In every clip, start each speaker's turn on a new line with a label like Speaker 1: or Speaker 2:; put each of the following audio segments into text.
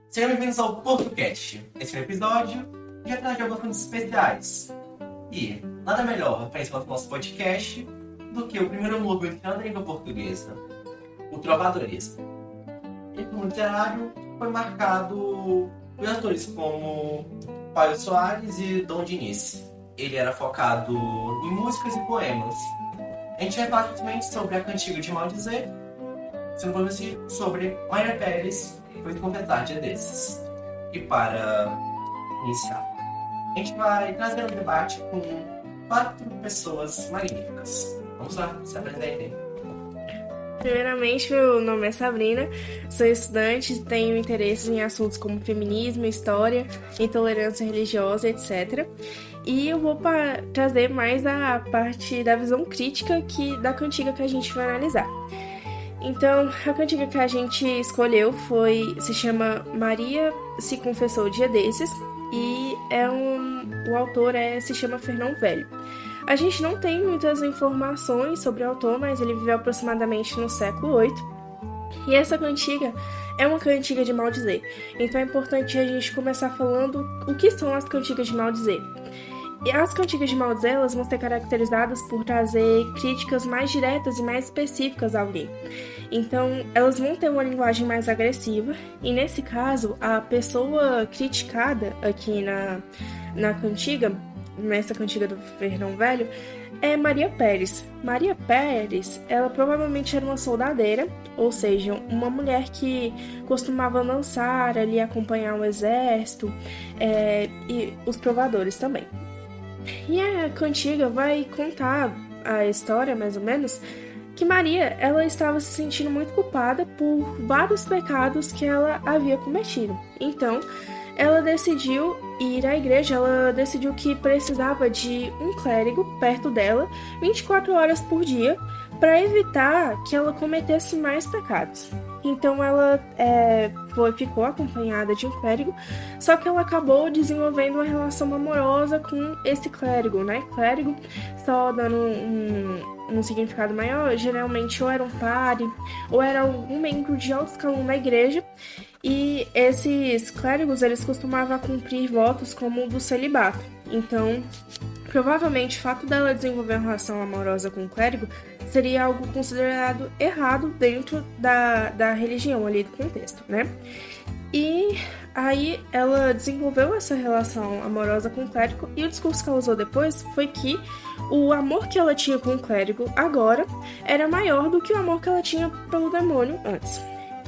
Speaker 1: Sejam bem-vindos ao PortoCast. Esse é um episódio já traz alguns conteúdos especiais. E nada melhor para ensinar o nosso podcast do que o primeiro movimento da língua portuguesa, o trovadorismo. E como literário foi marcado por autores como Paio Soares e Dom Diniz. Ele era focado em músicas e poemas. A gente vai falar justamente sobre a Cantiga de Maldizer, sendo sobre Maria Pérez, que foi completar dia desses. E para iniciar, a gente vai trazer um debate com 4 pessoas magníficas. Vamos lá, se apresentem.
Speaker 2: Primeiramente, meu nome é Sabrina, sou estudante e tenho interesses em assuntos como feminismo, história, intolerância religiosa, etc. E eu vou trazer mais a parte da visão crítica da cantiga que a gente vai analisar. Então, a cantiga que a gente escolheu se chama Maria se confessou dia desses, e o autor se chama Fernão Velho. A gente não tem muitas informações sobre o autor, mas ele viveu aproximadamente no século VIII. E essa cantiga é uma cantiga de maldizer. Então é importante a gente começar falando o que são as cantigas de maldizer. E as cantigas de maldizer, elas vão ser caracterizadas por trazer críticas mais diretas e mais específicas a alguém. Então, elas vão ter uma linguagem mais agressiva, e nesse caso, a pessoa criticada aqui na cantiga, nessa cantiga do Fernão Velho, é Maria Pérez. Maria Pérez, ela provavelmente era uma soldadeira, ou seja, uma mulher que costumava lançar ali, acompanhar o exército, e os trovadores também. E a cantiga vai contar a história, mais ou menos, que Maria, ela estava se sentindo muito culpada por vários pecados que ela havia cometido. Então, ela decidiu ir à igreja, ela decidiu que precisava de um clérigo perto dela 24 horas por dia para evitar que ela cometesse mais pecados. Então ela ficou acompanhada de um clérigo, só que ela acabou desenvolvendo uma relação amorosa com esse clérigo, né? Clérigo, só dando um significado maior, geralmente ou era um padre, ou era um membro de alto escalão da igreja, e esses clérigos, eles costumavam cumprir votos como o do celibato. Então, provavelmente o fato dela desenvolver uma relação amorosa com o clérigo seria algo considerado errado dentro da religião ali, do contexto, né? E aí ela desenvolveu essa relação amorosa com o clérigo, e o discurso que ela usou depois foi que o amor que ela tinha com o clérigo agora era maior do que o amor que ela tinha pelo demônio antes.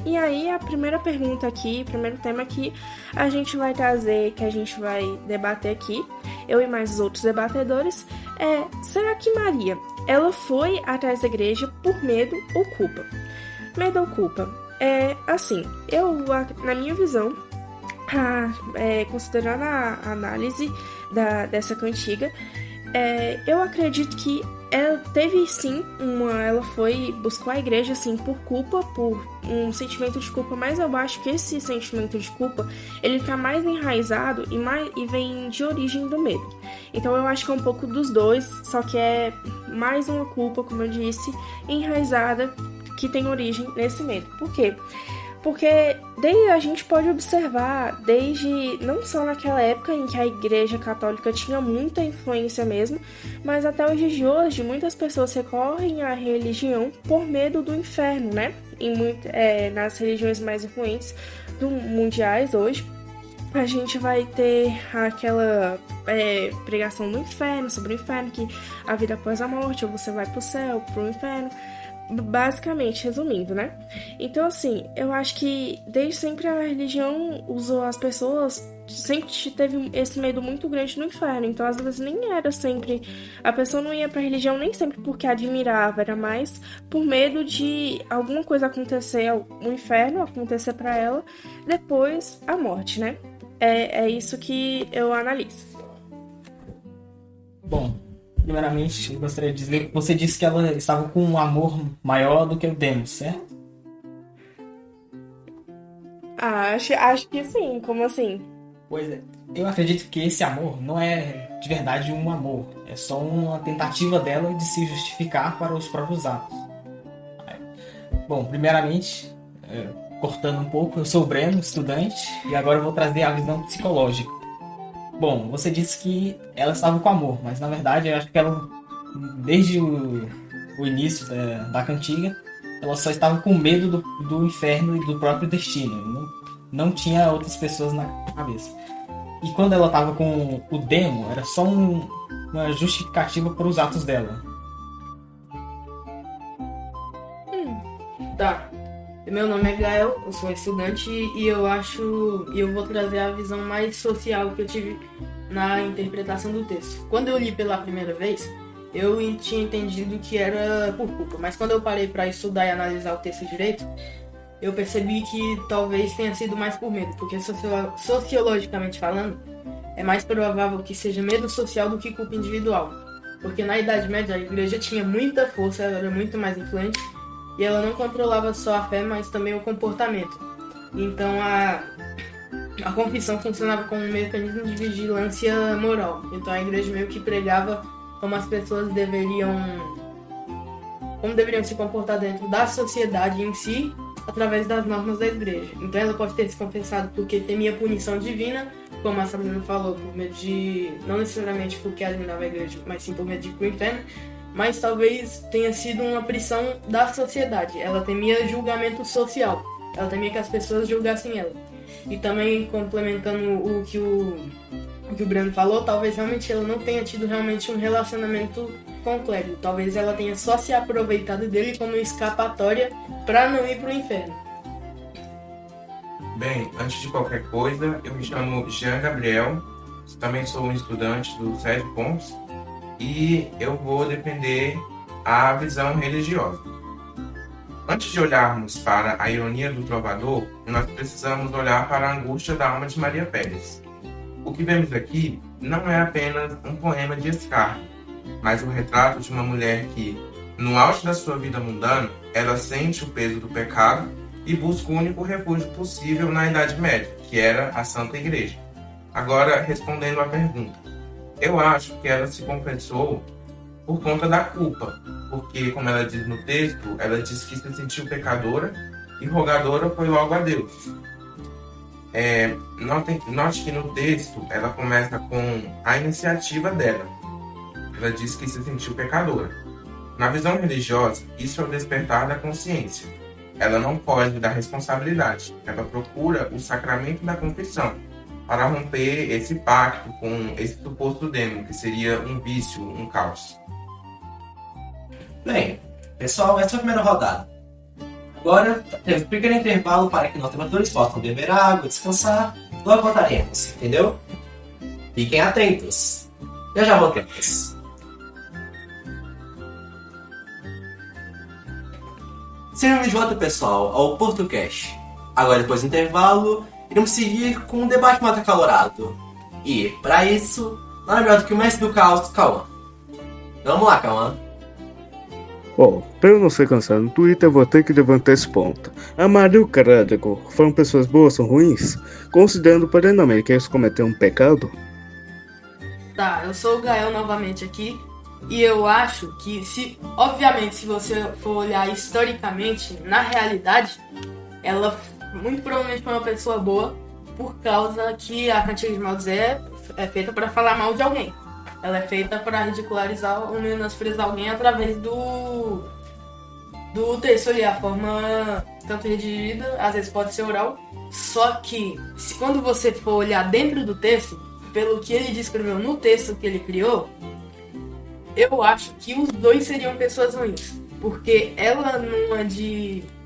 Speaker 2: E aí a primeira pergunta aqui, primeiro tema que a gente vai trazer, que a gente vai debater aqui, eu e mais os outros debatedores, será que Maria, ela foi atrás da igreja por medo ou culpa? Medo ou culpa? Assim, na minha visão, considerando a análise dessa cantiga, eu acredito que ela teve sim ela buscou a igreja assim por culpa, por um sentimento de culpa, mas eu acho que esse sentimento de culpa, ele tá mais enraizado e vem de origem do medo. Então eu acho que é um pouco dos dois, só que é mais uma culpa, como eu disse, enraizada, que tem origem nesse medo. Por quê? Porque a gente pode observar, desde não só naquela época em que a Igreja Católica tinha muita influência mesmo, mas até os dias de hoje, muitas pessoas recorrem à religião por medo do inferno, né? Nas religiões mais influentes mundiais hoje, a gente vai ter aquela pregação do inferno, sobre o inferno, que a vida após a morte, ou você vai pro céu, pro inferno. Basicamente, resumindo, né? Então, assim, eu acho que desde sempre a religião usou as pessoas, sempre teve esse medo muito grande do inferno. Então, às vezes, nem era sempre. A pessoa não ia pra religião nem sempre porque admirava, era mais por medo de alguma coisa acontecer, o inferno acontecer pra ela, depois a morte, né? É isso que eu analiso.
Speaker 3: Bom, primeiramente, eu gostaria de dizer que você disse que ela estava com um amor maior do que o Demos, certo?
Speaker 2: Acho que sim, como assim?
Speaker 3: Pois é. Eu acredito que esse amor não é de verdade um amor. É só uma tentativa dela de se justificar para os próprios atos. Bom, primeiramente, cortando um pouco, eu sou o Breno, estudante, e agora eu vou trazer a visão psicológica. Bom, você disse que ela estava com amor, mas na verdade eu acho que ela, desde o início da cantiga, ela só estava com medo do inferno e do próprio destino. Não tinha outras pessoas na cabeça. E quando ela estava com o demo, era só uma justificativa para os atos dela.
Speaker 4: Tá. Meu nome é Gael, eu sou estudante e eu vou trazer a visão mais social que eu tive na interpretação do texto. Quando eu li pela primeira vez, eu tinha entendido que era por culpa, mas quando eu parei para estudar e analisar o texto direito, eu percebi que talvez tenha sido mais por medo, porque sociologicamente falando, é mais provável que seja medo social do que culpa individual. Porque na Idade Média a igreja tinha muita força, ela era muito mais influente, e ela não controlava só a fé, mas também o comportamento. Então a confissão funcionava como um mecanismo de vigilância moral. Então a igreja meio que pregava como as pessoas deveriam se comportar dentro da sociedade em si, através das normas da igreja. Então ela pode ter se confessado porque temia punição divina, como a Sabrina falou, por medo de, não necessariamente porque admirava a igreja, mas sim por medo de ir pro inferno, mas talvez tenha sido uma pressão da sociedade. Ela temia julgamento social, ela temia que as pessoas julgassem ela. E também complementando o que o Breno falou, talvez realmente ela não tenha tido realmente um relacionamento com o clérigo. Talvez ela tenha só se aproveitado dele como escapatória para não ir pro inferno.
Speaker 5: Bem, antes de qualquer coisa, eu me chamo Jean Gabriel, também sou um estudante do Sérgio Pontes e eu vou defender a visão religiosa. Antes de olharmos para a ironia do trovador, nós precisamos olhar para a angústia da alma de Maria Pérez. O que vemos aqui não é apenas um poema de escárnio, mas o retrato de uma mulher que, no auge da sua vida mundana, ela sente o peso do pecado e busca o único refúgio possível na Idade Média, que era a Santa Igreja. Agora, respondendo à pergunta, eu acho que ela se confessou por conta da culpa, porque, como ela diz no texto, ela diz que se sentiu pecadora e rogadora foi logo a Deus. Note que no texto ela começa com a iniciativa dela. Ela diz que se sentiu pecadora. Na visão religiosa, isso é o despertar da consciência. Ela não foge da responsabilidade. Ela procura o sacramento da confissão para romper esse pacto com esse suposto demo, que seria um vício, um caos.
Speaker 1: Bem, pessoal, essa é a primeira rodada. Agora, temos um pequeno intervalo para que nossos debatedores possam beber água, descansar. Logo voltaremos, entendeu? Fiquem atentos. Já voltamos. Sejam de volta, pessoal, ao PortoCast. Agora, depois do intervalo, iremos seguir com um debate mais acalorado. E, para isso, nada melhor do que o mestre do caos, Cauã. Vamos lá, Cauã.
Speaker 6: Bom, para eu não ser cansado no Twitter, eu vou ter que levantar esse ponto. A Maria e o Crádico foram pessoas boas ou ruins? Considerando plenamente que eles cometeram um pecado?
Speaker 4: Tá, eu sou o Gael novamente aqui. E eu acho que, obviamente, se você for olhar historicamente, na realidade, ela muito provavelmente foi uma pessoa boa, por causa que a cantiga de Maldiz é feita para falar mal de alguém. Ela é feita para ridicularizar ou menosprezar alguém através do texto ali, a forma tanto redigida, às vezes pode ser oral. Só que, quando você for olhar dentro do texto, pelo que ele descreveu no texto que ele criou, eu acho que os dois seriam pessoas ruins. Porque ela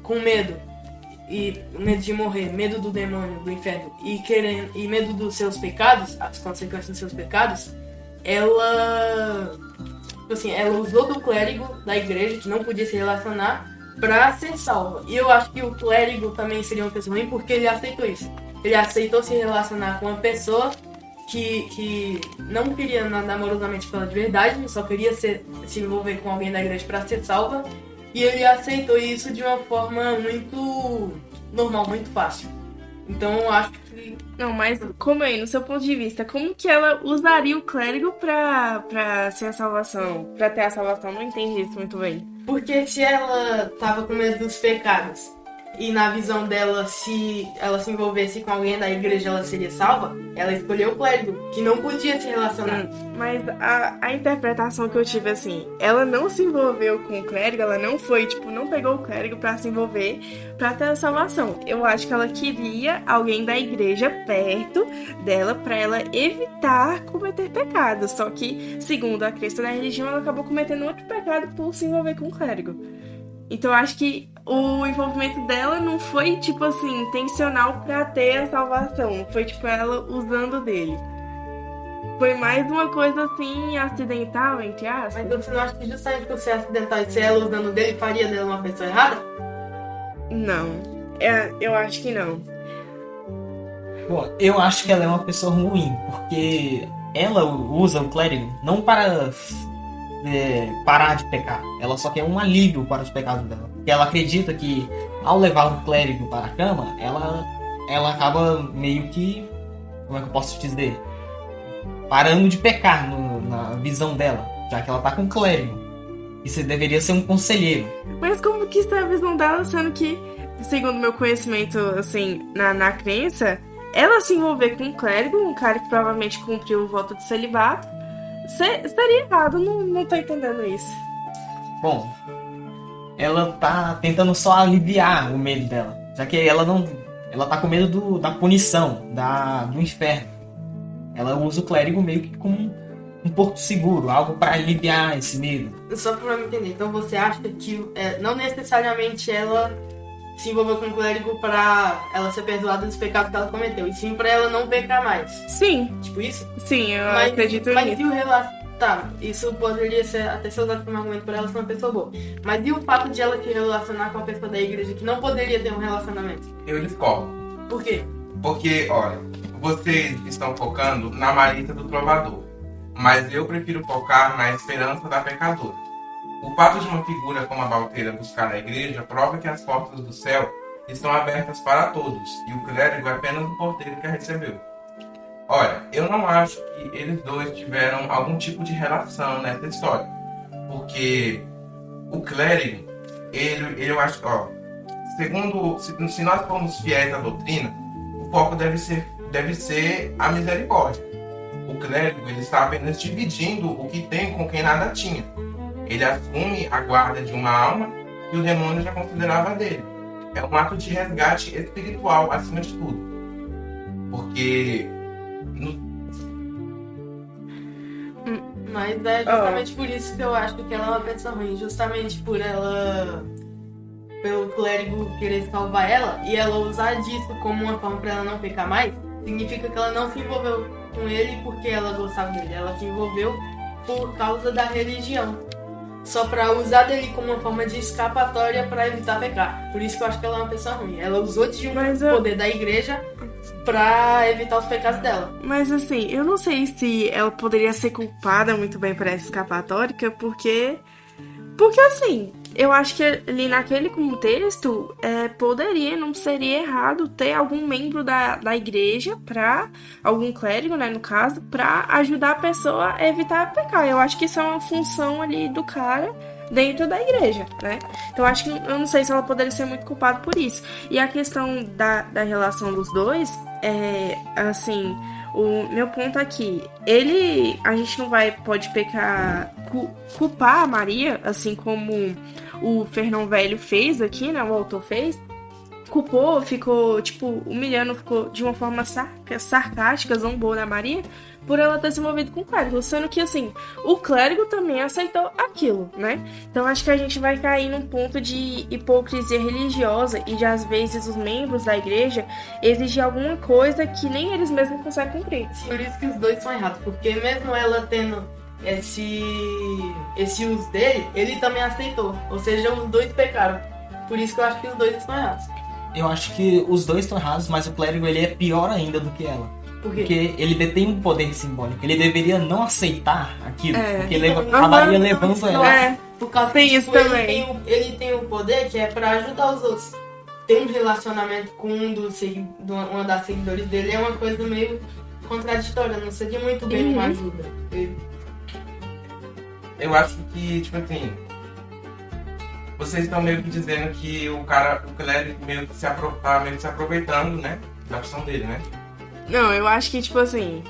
Speaker 4: com medo, e medo de morrer, medo do demônio, do inferno, e medo dos seus pecados, as consequências dos seus pecados, ela usou do clérigo da igreja, que não podia se relacionar, pra ser salva. E eu acho que o clérigo também seria uma pessoa ruim porque ele aceitou isso. Ele aceitou se relacionar com uma pessoa que não queria andar amorosamente pela de verdade, só queria se envolver com alguém da igreja pra ser salva. E ele aceitou isso de uma forma muito normal, muito fácil. Então eu acho que...
Speaker 2: Não, mas como aí, no seu ponto de vista, como que ela usaria o clérigo pra ser a salvação? Pra ter a salvação? Não entendi isso muito bem.
Speaker 4: Porque se ela tava com medo dos pecados e na visão dela, se ela se envolvesse com alguém da igreja, ela seria salva, ela escolheu o clérigo, que não podia se relacionar.
Speaker 2: Mas a interpretação que eu tive, assim, ela não se envolveu com o clérigo, ela não foi, tipo, não pegou o clérigo pra se envolver, pra ter a salvação. Eu acho que ela queria alguém da igreja perto dela pra ela evitar cometer pecado. Só que, segundo a crença da religião, ela acabou cometendo outro pecado por se envolver com o clérigo. Então eu acho que o envolvimento dela não foi, tipo assim, intencional pra ter a salvação. Foi, tipo, ela usando dele. Foi mais uma coisa, assim, acidental, entre aspas.
Speaker 4: Mas você não acha que justamente por ser acidental e ser ela usando dele, faria dela uma pessoa errada?
Speaker 2: Não. Eu acho que não.
Speaker 3: Bom, eu acho que ela é uma pessoa ruim, porque ela usa o clérigo não para parar de pecar. Ela só quer um alívio para os pecados dela. Porque ela acredita que ao levar o clérigo para a cama, ela acaba meio que, como é que eu posso te dizer? Parando de pecar na visão dela, já que ela tá com o clérigo. E você deveria ser um conselheiro.
Speaker 2: Mas como que está a visão dela, sendo que, segundo meu conhecimento, assim, na crença, ela se envolver com um clérigo, um cara que provavelmente cumpriu o voto de celibato, seria errado, não tô entendendo isso.
Speaker 3: Bom, ela tá tentando só aliviar o medo dela, já que ela tá com medo da punição, do inferno. Ela usa o clérigo meio que como um porto seguro, algo para aliviar esse medo.
Speaker 4: Só pra eu entender, então você acha que não necessariamente ela se envolveu com o clérigo pra ela ser perdoada dos pecados que ela cometeu, e sim pra ela não pecar mais?
Speaker 2: Sim,
Speaker 4: Tipo isso?
Speaker 2: sim, eu
Speaker 4: Mas
Speaker 2: acredito
Speaker 4: e
Speaker 2: nisso.
Speaker 4: o relato? Tá, isso poderia até ser usado como argumento pra ela ser uma pessoa boa. Mas e o fato de ela se relacionar com uma pessoa da igreja que não poderia ter um relacionamento?
Speaker 5: Eu discordo.
Speaker 4: Por quê?
Speaker 5: Porque, olha, vocês estão focando na malícia do trovador, mas eu prefiro focar na esperança da pecadora. O fato de uma figura como a Balteira buscar na igreja prova que as portas do céu estão abertas para todos, e o clérigo é apenas o porteiro que a recebeu. Olha, eu não acho que eles dois tiveram algum tipo de relação nessa história, porque o clérigo, eu acho, se nós formos fiéis à doutrina, o foco deve ser a misericórdia. O clérigo, ele está apenas dividindo o que tem com quem nada tinha. Ele assume a guarda de uma alma que o demônio já considerava dele. É um ato de resgate espiritual, acima de tudo. Porque
Speaker 4: Mas é justamente por isso que eu acho que ela é uma pessoa ruim. Justamente pelo clérigo querer salvar ela e ela usar disso como uma forma pra ela não pecar mais, significa que ela não se envolveu com ele porque ela gostava dele. Ela se envolveu por causa da religião. Só pra usar dele como uma forma de escapatória pra evitar pecar. Por isso que eu acho que ela é uma pessoa ruim. Ela usou de poder da igreja pra evitar os pecados dela.
Speaker 2: Mas assim, eu não sei se ela poderia ser culpada muito bem por essa escapatória, porque assim, eu acho que ali naquele contexto, poderia, não seria errado ter algum membro da igreja, algum clérigo, né, no caso, pra ajudar a pessoa a evitar pecar. Eu acho que isso é uma função ali do cara dentro da igreja, né? Então eu acho que, eu não sei se ela poderia ser muito culpada por isso. E a questão da relação dos dois, assim, o meu ponto aqui, a gente não pode pecar, culpar a Maria, assim como o Fernão Velho fez aqui, né, o autor fez, culpou, ficou, tipo, humilhando, ficou de uma forma sarcástica, zombou na Maria, por ela ter se envolvido com o clérigo, sendo que, assim, o clérigo também aceitou aquilo, né? Então acho que a gente vai cair num ponto de hipocrisia religiosa e de, às vezes, os membros da igreja exigir alguma coisa que nem eles mesmos conseguem cumprir.
Speaker 4: Por isso que os dois são errados, porque mesmo ela tendo esse uso dele, ele também aceitou, ou seja, os dois pecaram. Por isso que eu acho que os dois estão errados.
Speaker 3: Eu acho que os dois estão errados, mas o clérigo ele é pior ainda do que ela.
Speaker 4: Por quê?
Speaker 3: Porque ele detém um poder simbólico. Ele deveria não aceitar aquilo, porque
Speaker 4: Então,
Speaker 3: acabaria levando ela.
Speaker 4: Por causa
Speaker 2: Tem
Speaker 4: que
Speaker 2: isso
Speaker 4: tipo,
Speaker 2: também.
Speaker 4: ele tem o poder que é pra ajudar os outros. Ter um relacionamento com uma das seguidores dele é uma coisa meio contraditória. Não seria muito bem uma ajuda.
Speaker 5: eu acho que, tipo assim, vocês estão meio que dizendo que o clérigo meio que tá meio que se aproveitando, né? Da função dele, né?
Speaker 2: Não, eu acho que, tipo assim,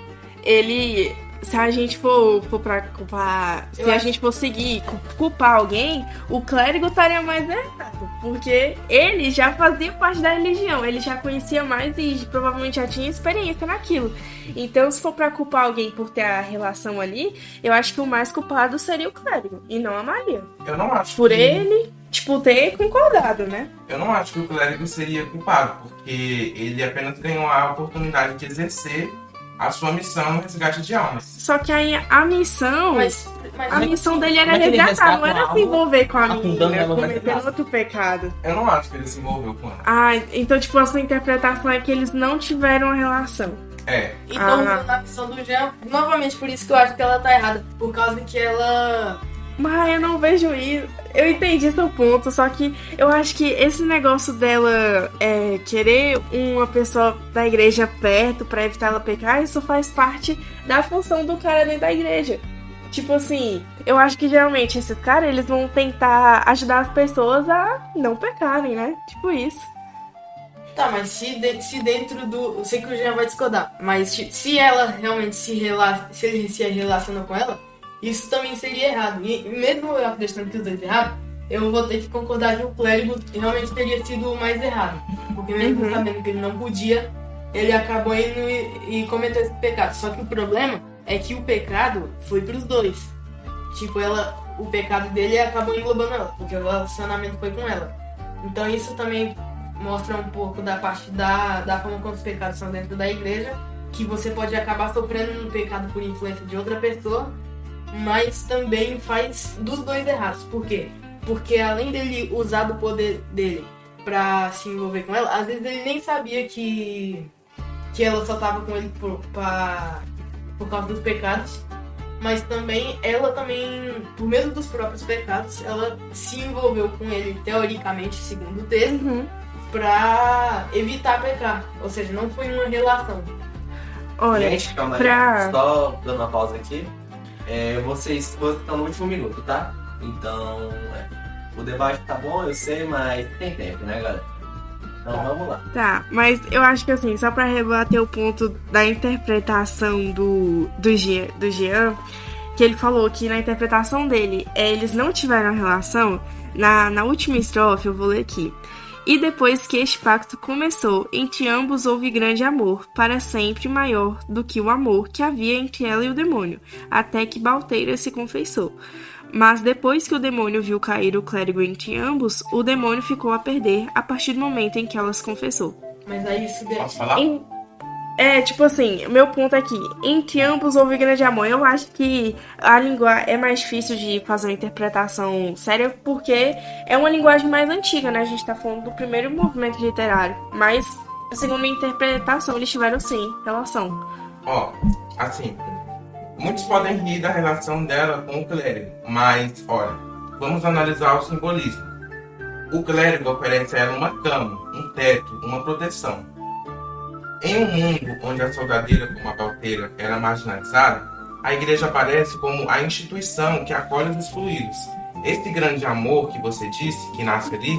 Speaker 2: ele. Se a gente for pra culpar. Se a gente for seguir culpar alguém, o clérigo estaria mais errado. Porque ele já fazia parte da religião, ele já conhecia mais e provavelmente já tinha experiência naquilo. Então, se for pra culpar alguém por ter a relação ali, eu acho que o mais culpado seria o clérigo e não a Maria.
Speaker 5: Eu não acho
Speaker 2: Por
Speaker 5: que...
Speaker 2: ele, tipo, ter concordado, né?
Speaker 5: Eu não acho que o clérigo seria culpado, porque ele apenas ganhou a oportunidade de exercer a sua missão no resgate de almas.
Speaker 2: Só que aí a missão.
Speaker 4: Mas
Speaker 2: A missão dele era
Speaker 3: como é que ele
Speaker 2: resgatar, não
Speaker 3: resgata
Speaker 2: era
Speaker 3: uma
Speaker 2: se
Speaker 3: alma
Speaker 2: envolver com a
Speaker 3: afundando
Speaker 2: menina,
Speaker 3: ela no
Speaker 2: cometendo
Speaker 3: braço?
Speaker 2: outro pecado.
Speaker 5: Eu não acho que ele se envolveu com ela.
Speaker 2: Ah, então, tipo, a sua interpretação é que eles não tiveram uma relação.
Speaker 5: É,
Speaker 4: Então,
Speaker 2: Ah.
Speaker 4: na visão do Jean, novamente por isso que eu acho que ela tá errada. Por causa que ela.
Speaker 2: Mas eu não vejo isso. Eu entendi seu ponto, só que eu acho que esse negócio dela querer uma pessoa da igreja perto pra evitar ela pecar, isso faz parte da função do cara dentro da igreja. Tipo assim, eu acho que geralmente esses caras, eles vão tentar ajudar as pessoas a não pecarem, né? Tipo isso.
Speaker 4: Tá, mas se dentro do. Eu sei que o Jean vai discordar, mas se ela realmente se ele se relaciona com ela, isso também seria errado. E mesmo eu acreditando que os dois errados, eu vou ter que concordar que o clérigo realmente teria sido o mais errado. Porque mesmo sabendo que ele não podia, ele acabou indo e cometeu esse pecado. Só que o problema é que o pecado foi pros dois. Tipo, o pecado dele acabou englobando ela, porque o relacionamento foi com ela. Então isso também mostra um pouco da parte da forma como os pecados são dentro da igreja, que você pode acabar sofrendo um pecado por influência de outra pessoa, mas também faz dos dois errados. Por quê? Porque além dele usar do poder dele pra se envolver com ela, às vezes ele nem sabia que ela só tava com ele por causa dos pecados, mas também ela também, por meio dos próprios pecados, ela se envolveu com ele, teoricamente, segundo o texto, pra evitar pecar. Ou seja, não foi uma relação.
Speaker 2: Olha,
Speaker 1: Gente, calma aí.
Speaker 2: pra...
Speaker 1: Só dando uma pausa aqui. Vocês estão no último minuto, tá? Então, o debate tá bom, eu sei, mas tem tempo, né, galera? Então vamos lá.
Speaker 2: Tá, mas eu acho que assim, só pra rebater o ponto da interpretação do Jean, que ele falou que na interpretação dele, eles não tiveram relação, na última estrofe, eu vou ler aqui. E depois que este pacto começou, entre ambos houve grande amor, para sempre maior do que o amor que havia entre ela e o demônio, até que Balteira se confessou. Mas depois que o demônio viu cair o clérigo entre ambos, o demônio ficou a perder a partir do momento em que ela se confessou.
Speaker 4: Mas aí isso
Speaker 5: posso falar?
Speaker 2: Tipo assim, meu ponto é que entre ambos houve grande amor. Eu acho que a língua é mais difícil de fazer uma interpretação séria porque é uma linguagem mais antiga, né? A gente tá falando do primeiro movimento literário. Mas, segundo a interpretação, eles tiveram sim relação.
Speaker 5: Ó, assim, muitos podem rir da relação dela com o clérigo, mas, olha, vamos analisar o simbolismo. O clérigo oferece a ela uma cama, um teto, uma proteção. Em um mundo onde a soldadeira como a Balteira era marginalizada, a igreja aparece como a instituição que acolhe os excluídos. Esse grande amor que você disse, que nasce ali,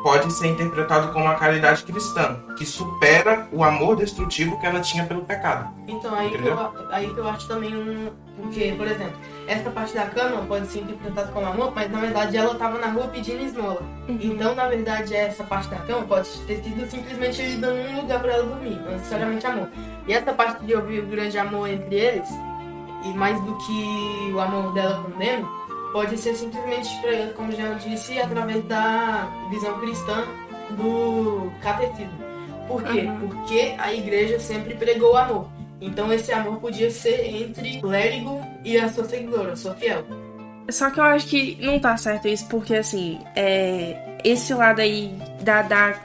Speaker 5: pode ser interpretado como a caridade cristã, que supera o amor destrutivo que ela tinha pelo pecado.
Speaker 4: Então, aí que eu acho também Porque, por exemplo, essa parte da cama pode ser interpretada como amor, mas na verdade ela estava na rua pedindo esmola. Então, na verdade, essa parte da cama pode ter sido simplesmente ele dando um lugar para ela dormir, não necessariamente amor. E essa parte de ouvir o grande amor entre eles, e mais do que o amor dela com o Nemo, pode ser simplesmente, como já disse, através da visão cristã do catecismo. Por quê? Porque a igreja sempre pregou o amor. Então esse amor podia ser entre o clérigo e a sua seguidora, a sua fiel.
Speaker 2: Só que eu acho que não tá certo isso, porque assim, esse lado aí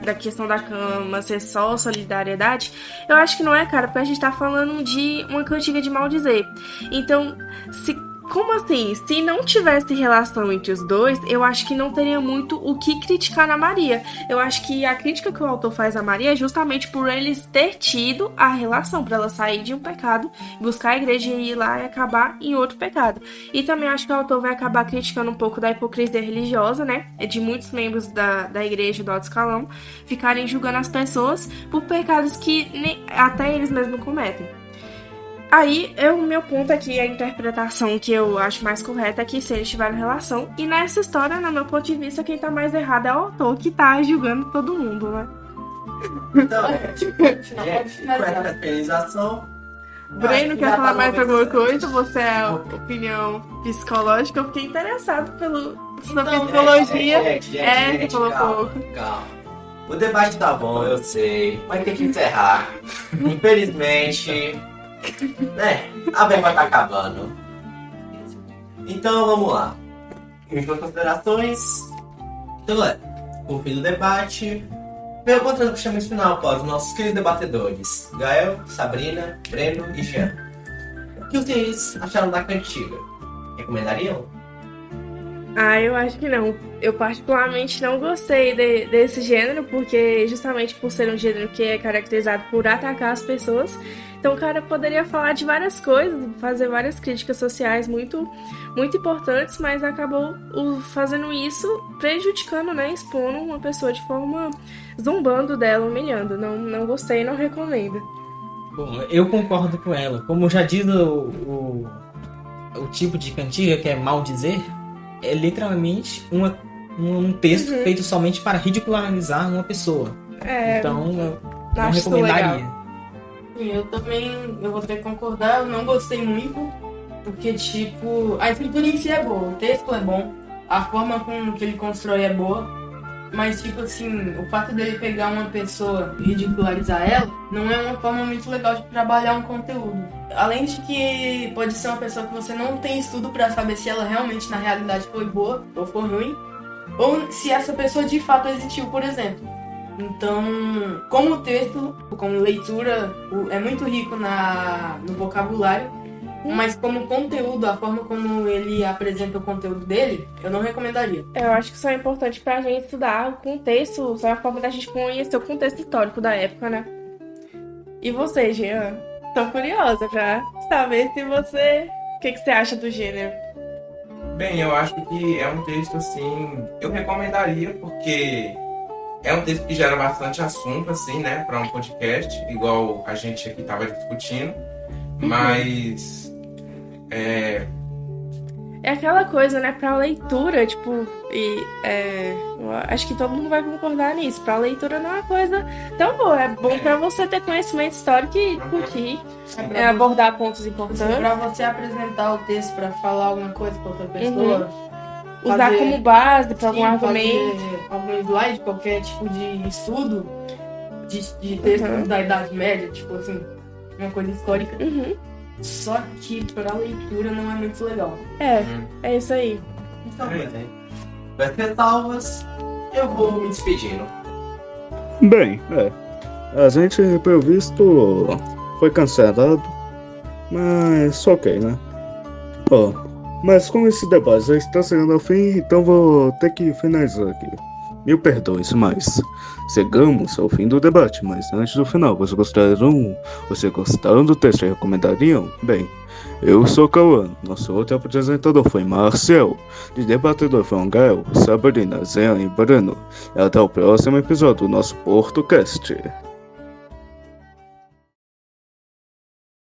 Speaker 2: da questão da cama ser só solidariedade, eu acho que não é, cara, porque a gente tá falando de uma cantiga de maldizer. Então, como assim? Se não tivesse relação entre os dois, eu acho que não teria muito o que criticar na Maria. Eu acho que a crítica que o autor faz a Maria é justamente por eles ter tido a relação, para ela sair de um pecado, buscar a igreja e ir lá e acabar em outro pecado. E também acho que o autor vai acabar criticando um pouco da hipocrisia religiosa, né? De muitos membros da igreja do alto escalão ficarem julgando as pessoas por pecados que até eles mesmos cometem. Aí, meu ponto aqui, a interpretação que eu acho mais correta é que se eles tiveram relação. E nessa história, no meu ponto de vista, quem tá mais errado é o autor, que tá julgando todo mundo, né?
Speaker 1: Então,
Speaker 4: Pode
Speaker 1: com essa
Speaker 4: finalizar.
Speaker 1: caracterização...
Speaker 2: Breno, quer
Speaker 1: já
Speaker 2: falar
Speaker 1: tá
Speaker 2: mais
Speaker 1: bom,
Speaker 2: alguma
Speaker 1: mas-
Speaker 2: coisa? Você é a opinião psicológica? Eu fiquei interessado pela sua
Speaker 4: Então,
Speaker 2: psicologia.
Speaker 1: Gente,
Speaker 2: você falou
Speaker 1: calma,
Speaker 2: pouco.
Speaker 1: calma. O debate tá bom, eu sei, mas tem que encerrar. Infelizmente, né? A verba tá acabando. Então vamos lá. Últimas considerações. Então, por fim do debate, perguntas do chamamento final para os nossos queridos debatedores: Gael, Sabrina, Breno e Jean. O que vocês acharam da cantiga? Recomendariam?
Speaker 2: Eu acho que não. Eu particularmente não gostei desse gênero, porque justamente por ser um gênero que é caracterizado por atacar as pessoas, então o cara poderia falar de várias coisas, fazer várias críticas sociais muito, muito importantes, mas acabou fazendo isso prejudicando, né, expondo uma pessoa de forma zombando dela, humilhando. Não gostei, não recomendo.
Speaker 3: Bom, eu concordo com ela. Como já diz o tipo de cantiga, que é maldizer, é literalmente um texto feito somente para ridicularizar uma pessoa. Então, eu não
Speaker 2: acho isso
Speaker 3: recomendaria.
Speaker 2: legal.
Speaker 4: Sim, eu vou ter que concordar, eu não gostei muito, porque, tipo, a escritura em si é boa, o texto é bom, a forma com que ele constrói é boa, mas, tipo assim, o fato dele pegar uma pessoa e ridicularizar ela não é uma forma muito legal de trabalhar um conteúdo. Além de que pode ser uma pessoa que você não tem estudo pra saber se ela realmente, na realidade, foi boa ou foi ruim, ou se essa pessoa de fato existiu, por exemplo. Então, como texto, como leitura, é muito rico no vocabulário, mas como conteúdo, a forma como ele apresenta o conteúdo dele, eu não recomendaria.
Speaker 2: Eu acho que isso é importante pra gente estudar o contexto, só a forma da gente conhecer o contexto histórico da época, né? E você, Jean? Tô curiosa pra saber se você... O que você acha do gênero?
Speaker 5: Bem, eu acho que é um texto assim, eu recomendaria porque é um texto que gera bastante assunto assim, né, para um podcast, igual a gente aqui tava discutindo, mas
Speaker 2: É aquela coisa, né, pra leitura, tipo, eu acho que todo mundo vai concordar nisso. Pra leitura não é uma coisa tão boa. É bom pra você ter conhecimento histórico e curtir, abordar pontos importantes.
Speaker 4: Pra você apresentar o texto, pra falar alguma coisa pra outra pessoa,
Speaker 2: Usar
Speaker 4: fazer-
Speaker 2: como base pra algum
Speaker 4: sim,
Speaker 2: argumento.
Speaker 4: fazer algum slide, qualquer tipo de estudo de textos da Idade Média, tipo assim, uma coisa histórica.
Speaker 2: Uhum.
Speaker 4: Só que pra leitura não é muito legal.
Speaker 2: É isso aí.
Speaker 1: Então, com as ressalvas, eu vou me despedindo.
Speaker 6: Bem, a gente, pelo visto, foi cancelado, mas ok, né? Mas como esse debate já está chegando ao fim, então vou ter que finalizar aqui. Mil perdões, mas chegamos ao fim do debate, mas antes do final, vocês gostaram do texto e recomendariam? Bem, eu sou Cauã, nosso outro apresentador foi Marcel, de debatedor foi Gael, Sabrina, Zé e Breno, e até o próximo episódio do nosso PortoCast.